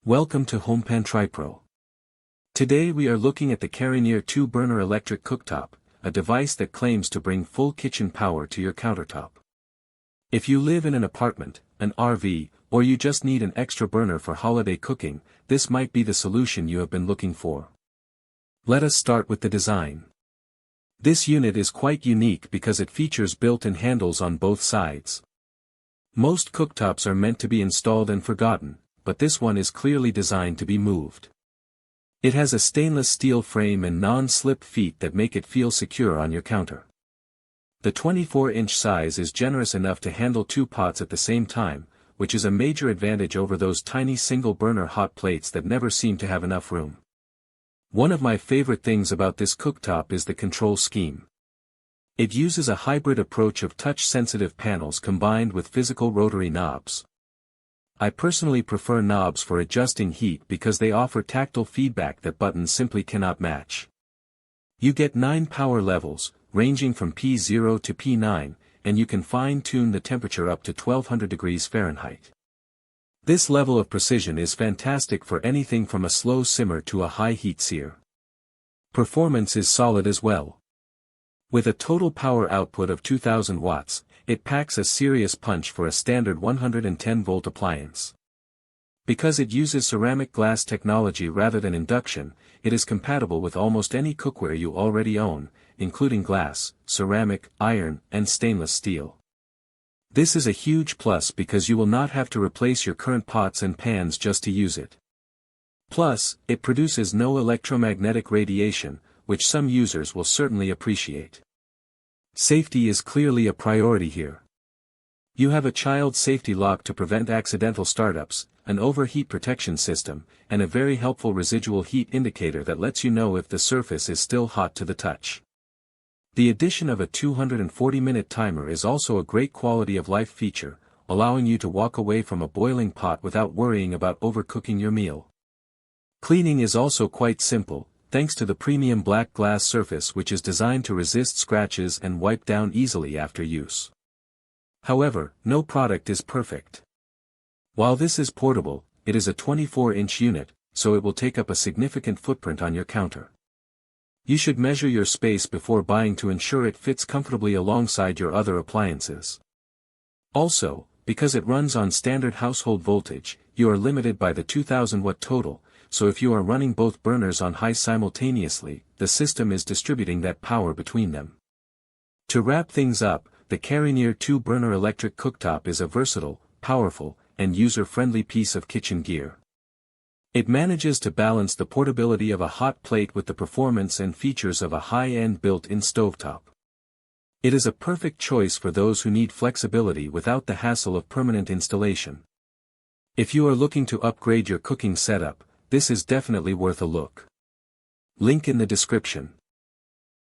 Welcome to HomePan TriPro. Today we are looking at the Karinear 2-burner electric cooktop, a device that claims to bring full kitchen power to your countertop. If you live in an apartment, an RV, or you just need an extra burner for holiday cooking, this might be the solution you have been looking for. Let us start with the design. This unit is quite unique because it features built-in handles on both sides. Most cooktops are meant to be installed and forgotten, but this one is clearly designed to be moved. It has a stainless steel frame and non-slip feet that make it feel secure on your counter. The 24-inch size is generous enough to handle 2 pots at the same time, which is a major advantage over those tiny single-burner hot plates that never seem to have enough room. One of my favorite things about this cooktop is the control scheme. It uses a hybrid approach of touch-sensitive panels combined with physical rotary knobs. I personally prefer knobs for adjusting heat because they offer tactile feedback that buttons simply cannot match. You get 9 power levels, ranging from P0 to P9, and you can fine-tune the temperature up to 1200 degrees Fahrenheit. This level of precision is fantastic for anything from a slow simmer to a high heat sear. Performance is solid as well. With a total power output of 2000 watts, it packs a serious punch for a standard 110-volt appliance. Because it uses ceramic glass technology rather than induction, it is compatible with almost any cookware you already own, including glass, ceramic, iron, and stainless steel. This is a huge plus because you will not have to replace your current pots and pans just to use it. Plus, it produces no electromagnetic radiation, which some users will certainly appreciate. Safety is clearly a priority here. You have a child safety lock to prevent accidental startups, an overheat protection system, and a very helpful residual heat indicator that lets you know if the surface is still hot to the touch. The addition of a 240-minute timer is also a great quality of life feature, allowing you to walk away from a boiling pot without worrying about overcooking your meal. Cleaning is also quite simple, thanks to the premium black glass surface which is designed to resist scratches and wipe down easily after use. However, no product is perfect. While this is portable, it is a 24-inch unit, so it will take up a significant footprint on your counter. You should measure your space before buying to ensure it fits comfortably alongside your other appliances. Also, because it runs on standard household voltage, you are limited by the 2000-watt total, so if you are running both burners on high simultaneously, the system is distributing that power between them. To wrap things up, the Karinear 2-burner electric cooktop is a versatile, powerful, and user-friendly piece of kitchen gear. It manages to balance the portability of a hot plate with the performance and features of a high-end built-in stovetop. It is a perfect choice for those who need flexibility without the hassle of permanent installation. If you are looking to upgrade your cooking setup, this is definitely worth a look. Link in the description.